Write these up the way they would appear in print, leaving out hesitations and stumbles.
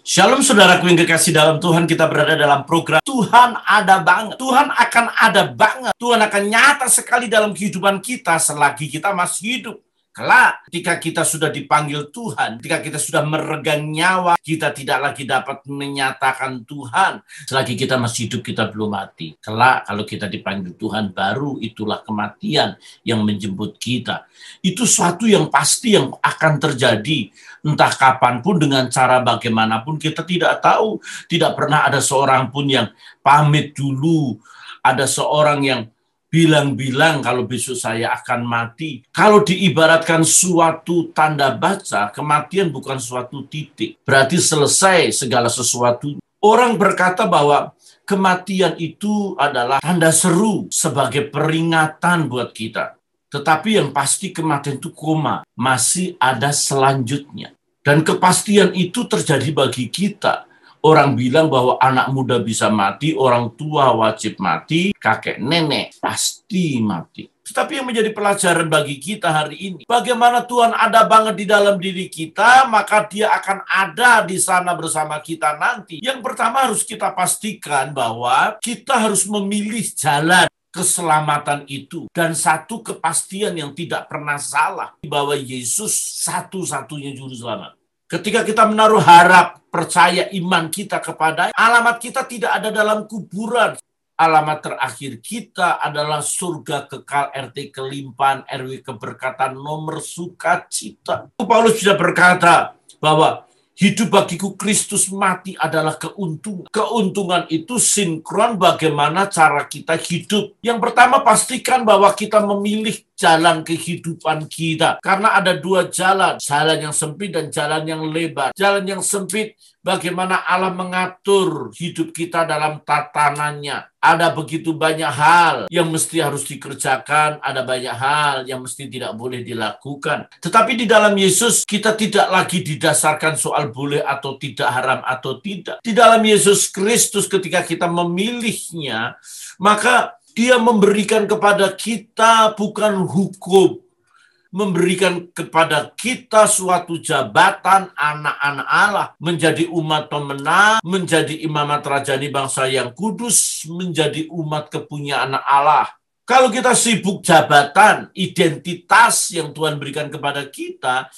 Shalom saudaraku yang kekasih dalam Tuhan, kita berada dalam program Tuhan ada banget. Tuhan akan ada banget. Tuhan akan nyata sekali dalam kehidupan kita selagi kita masih hidup. Kelak, ketika kita sudah dipanggil Tuhan, ketika kita sudah meregang nyawa, kita tidak lagi dapat menyatakan Tuhan. Selagi kita masih hidup, kita belum mati. Kelak, kalau kita dipanggil Tuhan, baru itulah kematian yang menjemput kita. Itu suatu yang pasti yang akan terjadi. Entah kapanpun, dengan cara bagaimanapun, kita tidak tahu. Tidak pernah ada seorang pun yang pamit dulu. Ada seorang yang bilang-bilang kalau besok saya akan mati. Kalau diibaratkan suatu tanda baca, kematian bukan suatu titik. Berarti selesai segala sesuatu. Orang berkata bahwa kematian itu adalah tanda seru sebagai peringatan buat kita. Tetapi yang pasti kematian itu koma. Masih ada selanjutnya. Dan kepastian itu terjadi bagi kita. Orang bilang bahwa anak muda bisa mati, orang tua wajib mati, kakek nenek pasti mati. Tetapi yang menjadi pelajaran bagi kita hari ini, bagaimana Tuhan ada banget di dalam diri kita, maka Dia akan ada di sana bersama kita nanti. Yang pertama harus kita pastikan bahwa kita harus memilih jalan keselamatan itu. Dan satu kepastian yang tidak pernah salah, bahwa Yesus satu-satunya juru selamat. Ketika kita menaruh harap, percaya iman kita kepada, alamat kita tidak ada dalam kuburan. Alamat terakhir kita adalah surga kekal, RT kelimpahan, RW keberkatan, nomor sukacita. Paulus sudah berkata bahwa hidup bagiku Kristus, mati adalah keuntungan. Keuntungan itu sinkron bagaimana cara kita hidup. Yang pertama, pastikan bahwa kita memilih jalan kehidupan kita. Karena ada dua jalan. Jalan yang sempit dan jalan yang lebar. Jalan yang sempit, bagaimana Allah mengatur hidup kita dalam tatanannya. Ada begitu banyak hal yang mesti harus dikerjakan. Ada banyak hal yang mesti tidak boleh dilakukan. Tetapi di dalam Yesus, kita tidak lagi didasarkan soal boleh atau tidak, haram atau tidak. Di dalam Yesus Kristus, ketika kita memilihnya, maka Dia memberikan kepada kita bukan hukum, memberikan kepada kita suatu jabatan anak-anak Allah, menjadi umat pemenang, menjadi imamat rajani bangsa yang kudus, menjadi umat kepunyaan Allah. Kalau kita sibuk jabatan, identitas yang Tuhan berikan kepada kita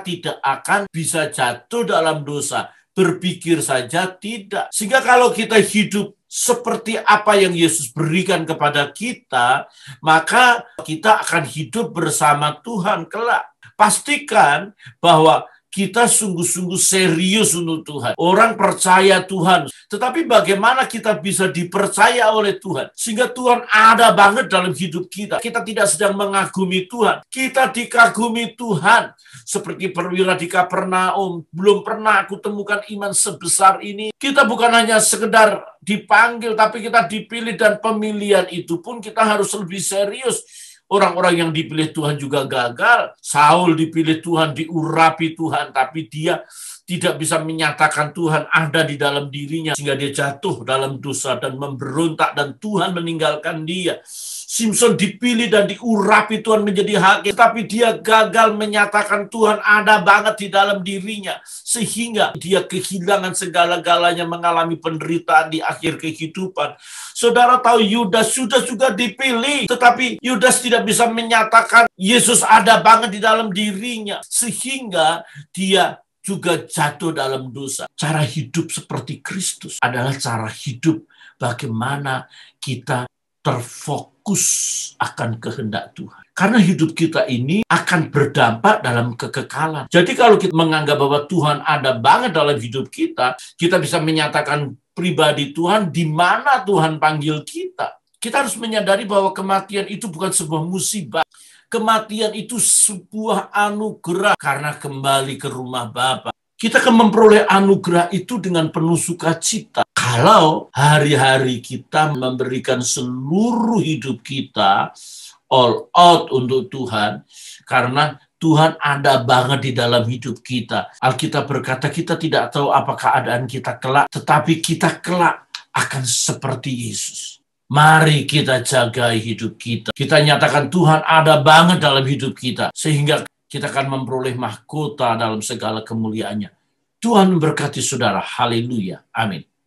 tidak akan bisa jatuh dalam dosa. Berpikir saja tidak. Sehingga kalau kita hidup seperti apa yang Yesus berikan kepada kita, maka kita akan hidup bersama Tuhan kelak. Pastikan bahwa kita sungguh-sungguh serius untuk Tuhan. Orang percaya Tuhan. Tetapi bagaimana kita bisa dipercaya oleh Tuhan? Sehingga Tuhan ada banget dalam hidup kita. Kita tidak sedang mengagumi Tuhan. Kita dikagumi Tuhan. Seperti perwira di Kapernaum. Belum pernah aku temukan iman sebesar ini. Kita bukan hanya sekedar dipanggil, tapi kita dipilih, dan pemilihan itu pun kita harus lebih serius. Orang-orang yang dipilih Tuhan juga gagal. Saul dipilih Tuhan, diurapi Tuhan, tapi dia tidak bisa menyatakan Tuhan ada di dalam dirinya, sehingga dia jatuh dalam dosa dan memberontak, dan Tuhan meninggalkan dia. Simson dipilih dan diurapi Tuhan menjadi hakim, tapi dia gagal menyatakan Tuhan ada banget di dalam dirinya, sehingga dia kehilangan segala-galanya, mengalami penderitaan di akhir kehidupan. Saudara tahu Yudas juga dipilih, tetapi Yudas tidak bisa menyatakan Yesus ada banget di dalam dirinya, sehingga dia juga jatuh dalam dosa. Cara hidup seperti Kristus adalah cara hidup bagaimana kita terfokus akan kehendak Tuhan. Karena hidup kita ini akan berdampak dalam kekekalan. Jadi kalau kita menganggap bahwa Tuhan ada banget dalam hidup kita, kita bisa menyatakan pribadi Tuhan di mana Tuhan panggil kita. Kita harus menyadari bahwa kematian itu bukan sebuah musibah. Kematian itu sebuah anugerah karena kembali ke rumah Bapa. Kita akan memperoleh anugerah itu dengan penuh sukacita. Kalau hari-hari kita memberikan seluruh hidup kita all out untuk Tuhan, karena Tuhan ada banget di dalam hidup kita. Alkitab berkata kita tidak tahu apa keadaan kita kelak, tetapi kita kelak akan seperti Yesus. Mari kita jaga hidup kita. Kita nyatakan Tuhan ada banget dalam hidup kita, sehingga kita akan memperoleh mahkota dalam segala kemuliaannya. Tuhan memberkati saudara. Haleluya. Amin.